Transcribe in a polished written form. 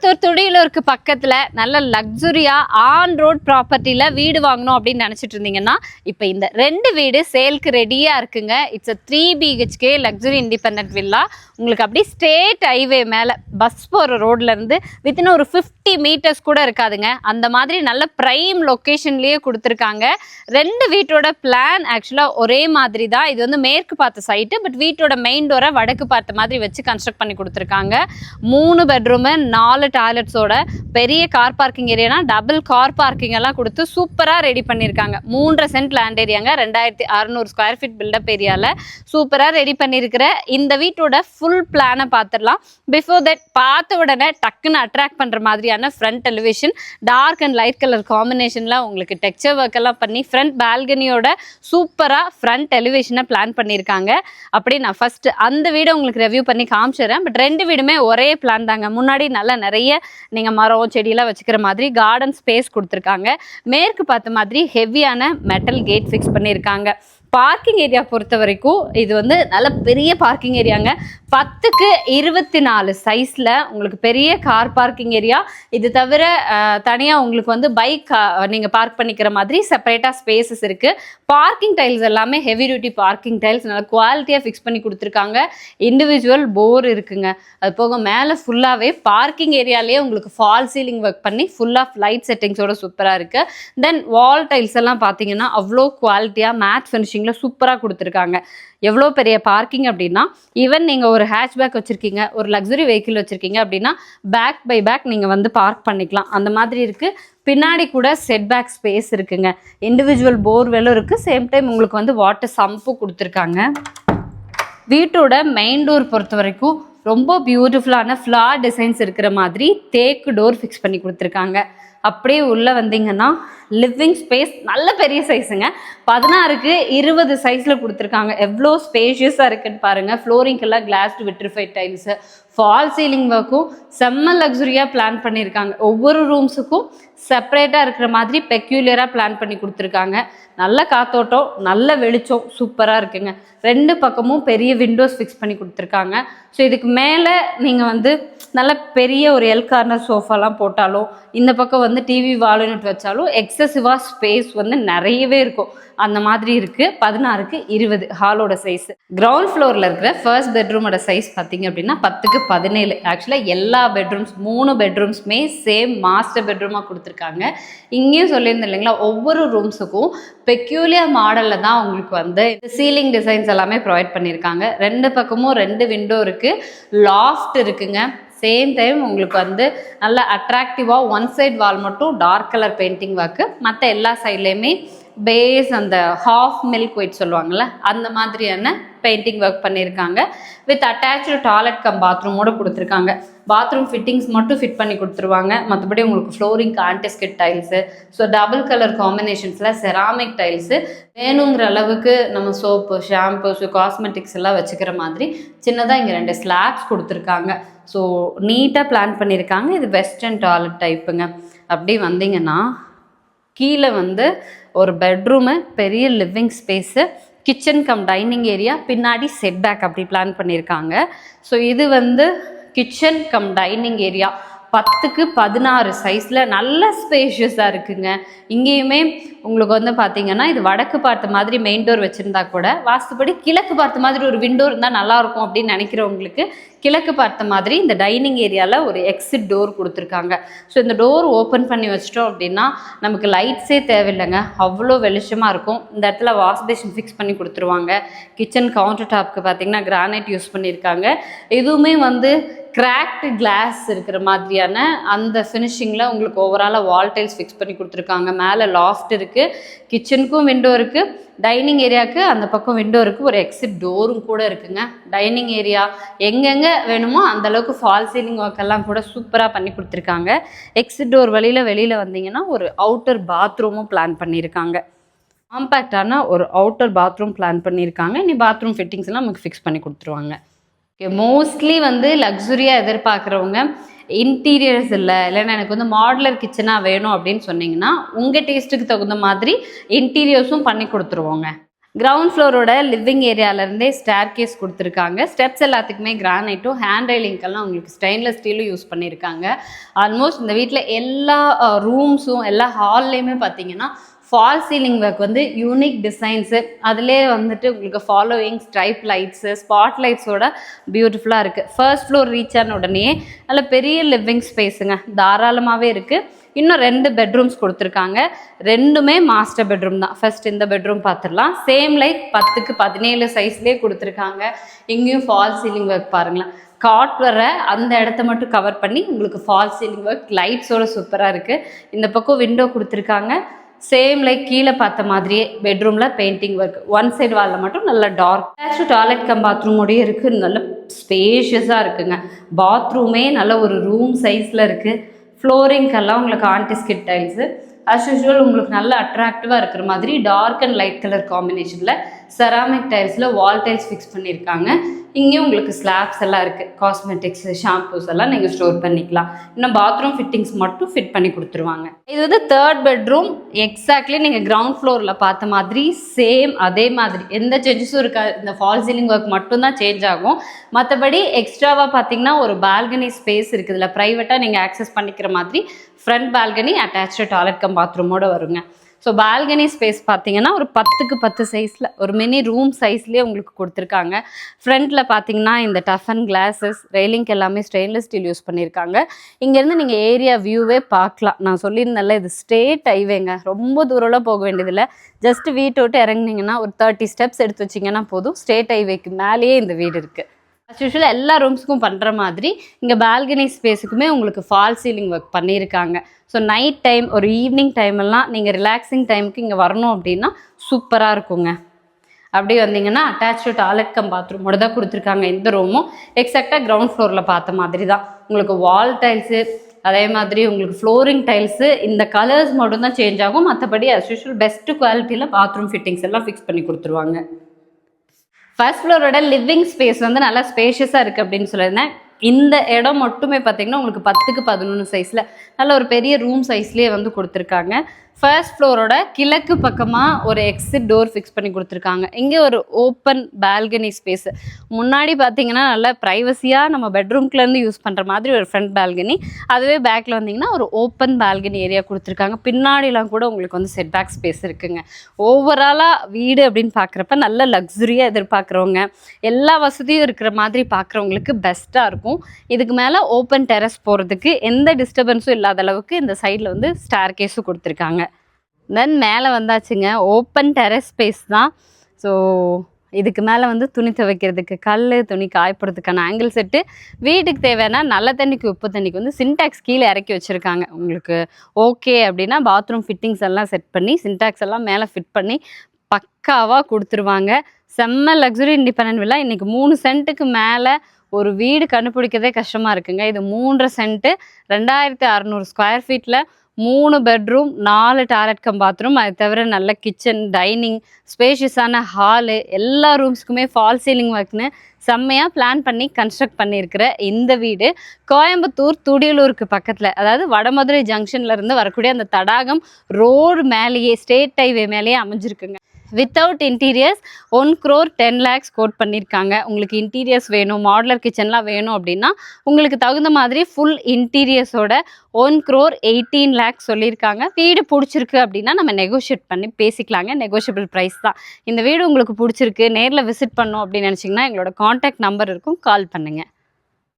கோயம்புத்தூர் துடியலூருக்கு பக்கத்தில் நல்ல லக்ஸுரியாக on road ப்ராப்பர்ட்டியில் வீடு வாங்கணும் அப்படின்னு நினச்சிட்டு இருந்தீங்கன்னா இப்போ இந்த 2 வீடு சேலுக்கு ரெடியாக இருக்குங்க. It's 3 BHK luxury independent villa. உங்களுக்கு அப்படி ஸ்டேட் ஹைவே மேலே பஸ் போகிற ரோட்லேருந்து வித்தின் ஒரு 50 மீட்டர்ஸ் கூட இருக்காதுங்க. அந்த மாதிரி நல்ல ப்ரைம் லொக்கேஷன்லேயே கொடுத்துருக்காங்க. 2 வீட்டோட பிளான் ஆக்சுவலாக ஒரே மாதிரி தான். இது வந்து மேற்கு பார்த்த சைட்டு, பட் வீட்டோட மெயின் டோரை வடக்கு பார்த்த மாதிரி வச்சு கன்ஸ்ட்ரக்ட் பண்ணி கொடுத்துருக்காங்க. 3 பெட்ரூமு 4 டாய்லெட்ஸோட பெரிய கார் பார்க்கிங் ஏரியானா டபுள் கார் பார்க்கிங் எல்லாம் கொடுத்து சூப்பராக ரெடி பண்ணியிருக்காங்க. 3.5 சென்ட் லேண்ட் ஏரியாங்க, 2600 ஸ்கொயர் ஃபீட் பில்டப் ஏரியாவில் சூப்பராக ரெடி பண்ணியிருக்கிற இந்த வீட்டோட ஃபுல் பிளானை பார்த்துடலாம். பிஃபோர் தட் பார்த்த உடனே டக்குன்னு அட்ராக்ட் பண்ணுற மாதிரியான front elevation dark and light colour காம்பினேஷனில் உங்களுக்கு டெக்ஸ்சர் ஒர்க் எல்லாம் பண்ணி ஃப்ரண்ட் பால்கனியோட சூப்பராக ஃப்ரண்ட் எலிவேஷனை பிளான் பண்ணியிருக்காங்க. அப்படி நான் ஃபர்ஸ்ட் அந்த வீடை உங்களுக்கு ரிவ்யூ பண்ணி காமிச்சிடுறேன். பட் 2 வீடுமே ஒரே பிளான் தாங்க. முன்னாடி நல்லா நிறைய நீங்கள் மரம் செடியெல்லாம் வச்சுக்கிற மாதிரி கார்டன் ஸ்பேஸ் கொடுத்துருக்காங்க. மேற்கு பார்த்த மாதிரி ஹெவியான மெட்டல் கேட் ஃபிக்ஸ் பண்ணியிருக்காங்க. பார்க்கிங் ஏரியா பொறுத்த வரைக்கும் இது வந்து நல்ல பெரிய பார்க்கிங் ஏரியாங்க. 10க்கு 24 சைஸில் உங்களுக்கு பெரிய கார் பார்க்கிங் ஏரியா. இது தவிர தனியாக உங்களுக்கு வந்து பைக் நீங்கள் பார்க் பண்ணிக்கிற மாதிரி செப்பரேட்டாக ஸ்பேசஸ் இருக்குது. பார்க்கிங் டைல்ஸ் எல்லாமே ஹெவி டியூட்டி பார்க்கிங் டைல்ஸ் நல்லா குவாலிட்டியாக ஃபிக்ஸ் பண்ணி கொடுத்துருக்காங்க. இண்டிவிஜுவல் போர் இருக்குங்க. அது போக மேலே ஃபுல்லாகவே பார்க்கிங் ஏரியாலேயே உங்களுக்கு ஃபால் சீலிங் ஒர்க் பண்ணி ஃபுல்லாக லைட் செட்டிங்ஸோட சூப்பராக இருக்குது. தென் வால் டைல்ஸ் எல்லாம் பார்த்தீங்கன்னா அவ்வளோ குவாலிட்டியாக மேட் ஃபினிஷிங் சூப்பராக கொடுத்துருக்காங்க. எவ்வளோ பெரிய பார்க்கிங் அப்படின்னா ஈவன் நீங்கள் ஒரு ஹேட்ச்பேக் வச்சுருக்கீங்க, ஒரு லக்ஸுரி வெஹிக்கிள் வச்சுருக்கீங்க அப்படின்னா பேக் பை பேக் நீங்கள் வந்து பார்க் பண்ணிக்கலாம். அந்த மாதிரி இருக்குது. பின்னாடி கூட செட் பேக் ஸ்பேஸ் இருக்குங்க. இண்டிவிஜுவல் போர்வெல்லும் இருக்குது. சேம் டைம் உங்களுக்கு வந்து வாட்டர் சம்பும் கொடுத்துருக்காங்க. வீட்டோட மெயின் டோர் பொறுத்த வரைக்கும் ரொம்ப பியூட்டிஃபுல்லான ஃப்ளார் டிசைன்ஸ் இருக்கிற மாதிரி தேக்கு டோர் ஃபிக்ஸ் பண்ணி கொடுத்துருக்காங்க. அப்படியே உள்ளே வந்தீங்கன்னா லிவிங் ஸ்பேஸ் நல்ல பெரிய சைஸுங்க. 16க்கு 20 சைஸில் கொடுத்துருக்காங்க. எவ்வளோ ஸ்பேஷியஸாக இருக்குன்னு பாருங்கள். ஃப்ளோரிங்கெல்லாம் glazed vitrified tiles, false ceiling ஒர்க்கும் செம்ம லக்ஸுரியாக பிளான் பண்ணியிருக்காங்க. ஒவ்வொரு ரூம்ஸுக்கும் செப்பரேட்டாக இருக்கிற மாதிரி பெக்யூலியராக பிளான் பண்ணி கொடுத்துருக்காங்க. நல்ல காத்தோட்டம், நல்ல வெளிச்சம் சூப்பராக இருக்குங்க. 2 பக்கமும் பெரிய விண்டோஸ் ஃபிக்ஸ் பண்ணி கொடுத்துருக்காங்க. ஸோ இதுக்கு மேலே நீங்கள் வந்து நல்ல பெரிய ஒரு எல் கார்னர் சோஃபாலாம் போட்டாலும், இந்த பக்கம் வந்து டிவி வால்யூட் வச்சாலும் எக்ஸசிவாக ஸ்பேஸ் வந்து நிறையவே இருக்கும். அந்த மாதிரி இருக்குது. 16க்கு 20 ஹாலோட சைஸ். கிரவுண்ட் ஃப்ளோரில் இருக்கிற ஃபர்ஸ்ட் பெட்ரூமோட சைஸ் பார்த்தீங்க அப்படின்னா 10க்கு 17. ஆக்சுவலாக எல்லா பெட்ரூம்ஸ் 3 பெட்ரூம்ஸுமே சேம் மாஸ்டர் பெட்ரூமாக கொடுத்துருக்காங்க. இங்கேயும் சொல்லியிருந்தேன் இல்லைங்களா, ஒவ்வொரு ரூம்ஸுக்கும் பெக்யூலியர் மாடலில் தான் உங்களுக்கு வந்து சீலிங் டிசைன்ஸ் எல்லாமே ப்ரொவைட் பண்ணியிருக்காங்க. 2 பக்கமும் 2 விண்டோ இருக்குது. லாஃப்ட் இருக்குங்க. சேம் டைம் உங்களுக்கு வந்து நல்ல அட்ராக்டிவாக ஒன் சைட் வால் மட்டும் டார்க் கலர் பெயிண்டிங் ஒர்க்கு, மற்ற எல்லா சைட்லேயுமே பேஸ் அந்த ஹாஃப் மில்க் ஒயிட் சொல்லுவாங்கள்ல அந்த மாதிரியான பெயிண்டிங் ஒர்க் பண்ணியிருக்காங்க. வித் அட்டாச்சு டாய்லெட் கம் பாத்ரூமோடு கொடுத்துருக்காங்க. பாத்ரூம் ஃபிட்டிங்ஸ் மட்டும் ஃபிட் பண்ணி கொடுத்துருவாங்க. மற்றபடி உங்களுக்கு flooring antiskid tiles, so double colour காம்பினேஷன்ஸில் செராமிக் டைல்ஸு, வேணுங்கிற அளவுக்கு நம்ம சோப்பு, ஷாம்பு, காஸ்மெட்டிக்ஸ் எல்லாம் வச்சுக்கிற மாதிரி சின்னதாக இங்கே 2 ஸ்லாப்ஸ் கொடுத்துருக்காங்க. ஸோ நீட்டாக பிளான் பண்ணியிருக்காங்க. இது வெஸ்டர்ன் டாய்லெட் டைப்புங்க. அப்படி வந்தீங்கன்னா கீழே வந்து ஒரு பெட்ரூமு, பெரிய living space, kitchen cum dining area, பின்னாடி செட் பேக் அப்படி பிளான் பண்ணியிருக்காங்க. ஸோ இது வந்து கிச்சன் கம் டைனிங் ஏரியா 10க்கு 16 சைஸில் நல்ல ஸ்பேஷியஸாக இருக்குங்க. இங்கேயுமே உங்களுக்கு வந்து பார்த்தீங்கன்னா இது வடக்கு பார்த்த மாதிரி மெயின் டோர் வச்சுருந்தா கூட வாஸ்துப்படி கிழக்கு பார்த்த மாதிரி ஒரு விண்டோ இருந்தால் நல்லாயிருக்கும் அப்படின்னு நினைக்கிறவங்களுக்கு கிழக்கு பார்த்த மாதிரி இந்த டைனிங் ஏரியாவில் ஒரு எக்ஸிட் டோர் கொடுத்துருக்காங்க. ஸோ இந்த டோர் ஓப்பன் பண்ணி வச்சிட்டோம் அப்படின்னா நமக்கு லைட்ஸே தேவையில்லைங்க, அவ்வளோ வெளிச்சமாக இருக்கும். இந்த இடத்துல வாஷ் பேஷன் ஃபிக்ஸ் பண்ணி கொடுத்துருவாங்க. கிச்சன் கவுண்டர் டாப்க்கு பார்த்தீங்கன்னா கிரானைட் யூஸ் பண்ணியிருக்காங்க. இதுவுமே வந்து கிராக்டு கிளாஸ் இருக்கிற மாதிரியான அந்த ஃபினிஷிங்கில் உங்களுக்கு ஓவராலாக வால் டைல்ஸ் ஃபிக்ஸ் பண்ணி கொடுத்துருக்காங்க. மேலே லாஃப்ட் இருக்குது. கிச்சனுக்கும் விண்டோ இருக்குது. டைனிங் ஏரியாவுக்கு அந்த பக்கம் விண்டோ இருக்குது. ஒரு எக்ஸிட் டோரும் கூட இருக்குங்க. டைனிங் ஏரியா எங்கெங்கே வேணுமோ அந்தளவுக்கு ஃபால் சீலிங் ஒர்க் எல்லாம் கூட சூப்பராக பண்ணி கொடுத்துருக்காங்க. எக்ஸிட் டோர் வெளியில் வந்தீங்கன்னா ஒரு அவுட்டர் பாத்ரூமும் பிளான் பண்ணியிருக்காங்க. காம்பேக்டான ஒரு அவுட்டர் பாத்ரூம் பிளான் பண்ணியிருக்காங்க. இனி பாத்ரூம் ஃபிட்டிங்ஸ் எல்லாம் நமக்கு ஃபிக்ஸ் பண்ணி கொடுத்துருவாங்க. மோஸ்ட்லி வந்து லக்ஸுரியாக எதிர்பார்க்குறவங்க இன்டீரியர்ஸ் இல்லைன்னா எனக்கு வந்து மாடுலர் கிச்சனாக வேணும் அப்படின்னு சொன்னீங்கன்னா உங்கள் டேஸ்ட்டுக்கு தகுந்த மாதிரி இன்டீரியர்ஸும் பண்ணி கொடுத்துருவோங்க. கிரவுண்ட் ஃப்ளோரோட லிவிங் ஏரியாவிலேருந்தே ஸ்டேர் கேஸ் கொடுத்துருக்காங்க. ஸ்டெப்ஸ் எல்லாத்துக்குமே கிரானைட்டும் ஹேண்ட் ரைலிங்கெல்லாம் உங்களுக்கு ஸ்டெயின்லெஸ் ஸ்டீலும் யூஸ் பண்ணியிருக்காங்க. ஆல்மோஸ்ட் இந்த வீட்டில் எல்லா ரூம்ஸும் எல்லா ஹால்லையுமே பார்த்தீங்கன்னா ஃபால் சீலிங் ஒர்க் வந்து யூனிக் டிசைன்ஸு, அதிலே வந்துட்டு உங்களுக்கு ஃபாலோயிங் ஸ்ட்ரைப் லைட்ஸு ஸ்பாட் லைட்ஸோட பியூட்டிஃபுல்லாக இருக்குது. ஃபர்ஸ்ட் ஃப்ளோர் ரீச் ஆன உடனே நல்ல பெரிய லிவிங் ஸ்பேஸுங்க தாராளமாகவே இருக்குது. இன்னும் 2 பெட்ரூம்ஸ் கொடுத்துருக்காங்க. 2மே மாஸ்டர் பெட்ரூம் தான். ஃபர்ஸ்ட் இந்த பெட்ரூம் பார்த்துடலாம். சேம் லைக் 10க்கு 17 சைஸ்லேயே கொடுத்துருக்காங்க. இங்கேயும் ஃபால் சீலிங் ஒர்க் பாருங்களேன். காட் வர அந்த இடத்த மட்டும் கவர் பண்ணி உங்களுக்கு ஃபால் சீலிங் ஒர்க் லைட்ஸோட சூப்பராக இருக்குது. இந்த பக்கம் விண்டோ கொடுத்துருக்காங்க. சேம் லைக் கீழே பார்த்த மாதிரியே பெட்ரூமில் பெயிண்டிங் ஒர்க். ஒன் சைடு வாலில் மட்டும் நல்ல டார்க் டாய்லெட் கம் பாத்ரூமோடய இருக்குது. நல்ல ஸ்பேஷியஸாக இருக்குங்க. பாத்ரூமே நல்ல ஒரு ரூம் சைஸில் இருக்குது. ஃப்ளோரிங்கெல்லாம் உங்களுக்கு ஆன்டிஸ்கிட் டைல்ஸு அஸ் யூஷுவல் உங்களுக்கு நல்ல அட்ராக்டிவாக இருக்கிற மாதிரி டார்க் அண்ட் லைட் கலர் காம்பினேஷனில் செராமிக் டைல்ஸில் வால் டைல்ஸ் ஃபிக்ஸ் பண்ணியிருக்காங்க. இங்கேயும் உங்களுக்கு ஸ்லாப்ஸ் எல்லாம் இருக்குது. காஸ்மெட்டிக்ஸ் ஷாம்பூஸ் எல்லாம் நீங்கள் ஸ்டோர் பண்ணிக்கலாம். இன்னும் பாத்ரூம் ஃபிட்டிங்ஸ் மட்டும் ஃபிட் பண்ணி கொடுத்துருவாங்க. இது வந்து 3rd பெட்ரூம். எக்ஸாக்ட்லி நீங்கள் கிரவுண்ட் ஃப்ளோரில் பார்த்த மாதிரி சேம் அதே மாதிரி எந்த சேஞ்சஸும் இருக்காது. இந்த ஃபால் சீலிங் ஒர்க் மட்டும்தான் சேஞ்ச் ஆகும். மற்றபடி எக்ஸ்ட்ராவாக பார்த்தீங்கன்னா ஒரு பால்கனி ஸ்பேஸ் இருக்குது. இதில் ப்ரைவேட்டாக நீங்கள் ஆக்சஸ் பண்ணிக்கிற மாதிரி front balcony attach toilet cum பாத்ரூமோடு வருங்க. ஸோ பால்கனி ஸ்பேஸ் பார்த்தீங்கன்னா ஒரு 10க்கு 10 சைஸில் ஒரு மினி ரூம் சைஸ்லேயே உங்களுக்கு கொடுத்துருக்காங்க. ஃப்ரண்ட்டில் பார்த்தீங்கன்னா இந்த டஃப் அண்ட் கிளாஸஸ் ரெயிலிங்க் எல்லாமே ஸ்டெயின்லெஸ் ஸ்டீல் யூஸ் பண்ணியிருக்காங்க. இங்கேருந்து நீங்கள் ஏரியா வியூவே பார்க்கலாம். நான் சொல்லியிருந்தேன்ல இது ஸ்ட்ரெயிட் ஹைவேங்க. ரொம்ப தூரம்லாம் போக வேண்டியதில்லை. ஜஸ்ட் வீட்டை விட்டு இறங்குனீங்கன்னா ஒரு 30 ஸ்டெப்ஸ் எடுத்து வச்சிங்கன்னா போதும். ஸ்ட்ரெயிட் ஹைவேக்கு மேலேயே இந்த வீடு இருக்குது. அஸ் யூஷுவல் எல்லா ரூம்ஸுக்கும் பண்ணுற மாதிரி இங்கே பால்கனி ஸ்பேஸுக்குமே உங்களுக்கு ஃபால் சீலிங் ஒர்க் பண்ணியிருக்காங்க. ஸோ நைட் டைம் ஒரு ஈவினிங் டைமெல்லாம் நீங்கள் ரிலாக்ஸிங் டைமுக்கு இங்கே வரணும் அப்படின்னா சூப்பராக இருக்குங்க. அப்படி வந்தீங்கன்னா அட்டாச்சு டாய்லெட் கம் பாத்ரூமோட தான் கொடுத்துருக்காங்க. இந்த ரூமும் எக்ஸாக்டாக கிரவுண்ட் ஃப்ளோரில் பார்த்த மாதிரி தான். உங்களுக்கு வால் டைல்ஸு அதே மாதிரி உங்களுக்கு ஃப்ளோரிங் டைல்ஸு இந்த கலர்ஸ் மட்டும் தான் சேஞ்ச் ஆகும். மற்றபடி அஸ் யூஷுவல் பெஸ்ட்டு குவாலிட்டியில் பாத்ரூம் ஃபிட்டிங்ஸ் எல்லாம் ஃபிக்ஸ் பண்ணி கொடுத்துருவாங்க. ஃபர்ஸ்ட் ஃப்ளோரோட லிவிங் ஸ்பேஸ் வந்து நல்லா ஸ்பேஷியஸாக இருக்குது அப்படின்னு சொல்லியிருந்தேன். இந்த இடம் மட்டுமே பார்த்தீங்கன்னா உங்களுக்கு 10க்கு 11 சைஸில் நல்ல ஒரு பெரிய ரூம் சைஸ்லேயே வந்து கொடுத்துருக்காங்க. ஃபர்ஸ்ட் ஃப்ளோரோட கிழக்கு பக்கமாக ஒரு எக்ஸிட் டோர் ஃபிக்ஸ் பண்ணி கொடுத்துருக்காங்க. இங்கே ஒரு ஓப்பன் பால்கனி ஸ்பேஸு. முன்னாடி பார்த்தீங்கன்னா நல்லா ப்ரைவசியாக நம்ம பெட்ரூம்குள்ளேருந்து யூஸ் பண்ணுற மாதிரி ஒரு ஃப்ரண்ட் பால்கனி. அதுவே பேக்கில் வந்தீங்கன்னா ஒரு ஓப்பன் பால்கனி ஏரியா கொடுத்துருக்காங்க. பின்னாடிலாம் கூட உங்களுக்கு வந்து செட் பேக் ஸ்பேஸ் இருக்குங்க. ஓவராலாக வீடு அப்படின்னு பார்க்குறப்ப நல்ல லக்ஸுரியாக எதிர்பார்க்குறவங்க எல்லா வசதியும் இருக்கிற மாதிரி பார்க்குறவங்களுக்கு பெஸ்ட்டாக இருக்கும். இதுக்கு மேலே ஓப்பன் டெரஸ் போகிறதுக்கு எந்த டிஸ்டர்பன்ஸும் இல்லாத அளவுக்கு இந்த சைடில் வந்து ஸ்டேர் கேஸும் கொடுத்துருக்காங்க. தென் மேலே வந்தாச்சுங்க. ஓப்பன் டெரஸ் ஸ்பேஸ் தான். ஸோ இதுக்கு மேலே வந்து துணி துவைக்கிறதுக்கு கல் துணி காயப்படுறதுக்கான ஆங்கிள் செட்டு, வீட்டுக்கு தேவையான நல்ல தண்ணிக்கு உப்பு தண்ணிக்கு வந்து சின்டாக்ஸ் கீழே இறக்கி வச்சுருக்காங்க. உங்களுக்கு ஓகே அப்படின்னா பாத்ரூம் ஃபிட்டிங்ஸ் எல்லாம் செட் பண்ணி சின்டாக்ஸ் எல்லாம் மேலே ஃபிட் பண்ணி பக்காவாக கொடுத்துருவாங்க. செம்ம லக்ஸுரி இண்டிபெண்டன்ட் வில்லா. இன்றைக்கி 3 சென்ட்டுக்கு மேலே ஒரு வீடு கண்டுபிடிக்கிறதே கஷ்டமாக இருக்குங்க. இது 3.5 சென்ட்டு 2600 ஸ்கொயர் ஃபீட்டில் 3 பெட்ரூம் 4 டாய்லெட் கம் பாத்ரூம். அது தவிர நல்ல கிச்சன் டைனிங் ஸ்பேஷியஸான ஹாலு எல்லா ரூம்ஸ்க்குமே ஃபால் சீலிங் ஒர்க்னு செம்மையாக பிளான் பண்ணி கன்ஸ்ட்ரக்ட் பண்ணியிருக்கிற இந்த வீடு கோயம்புத்தூர் துடியலூருக்கு பக்கத்தில், அதாவது வடமதுரை ஜங்ஷன்லேருந்து வரக்கூடிய அந்த தடாகம் ரோடு மேலேயே ஸ்டேட் ஹைவே மேலேயே அமைஞ்சிருக்குங்க. Without interiors 1 crore 10 lakhs quote பண்ணியிருக்காங்க. உங்களுக்கு இன்டீரியர்ஸ் வேணும், மாடுலர் கிச்சன்லாம் வேணும் அப்படின்னா உங்களுக்கு தகுந்த மாதிரி ஃபுல் இன்டீரியர்ஸோட 1 crore 18 lakhs சொல்லியிருக்காங்க. வீடு பிடிச்சிருக்கு அப்படின்னா நம்ம நெகோஷியேட் பண்ணி பேசிக்கலாங்க. நெகோஷியபிள் ப்ரைஸ் தான். இந்த வீடு உங்களுக்கு பிடிச்சிருக்கு, நேரில் விசிட் பண்ணோம் அப்படின்னு நினச்சிங்கன்னா எங்களோட காண்டாக்ட் நம்பர் இருக்கும், கால் பண்ணுங்கள்.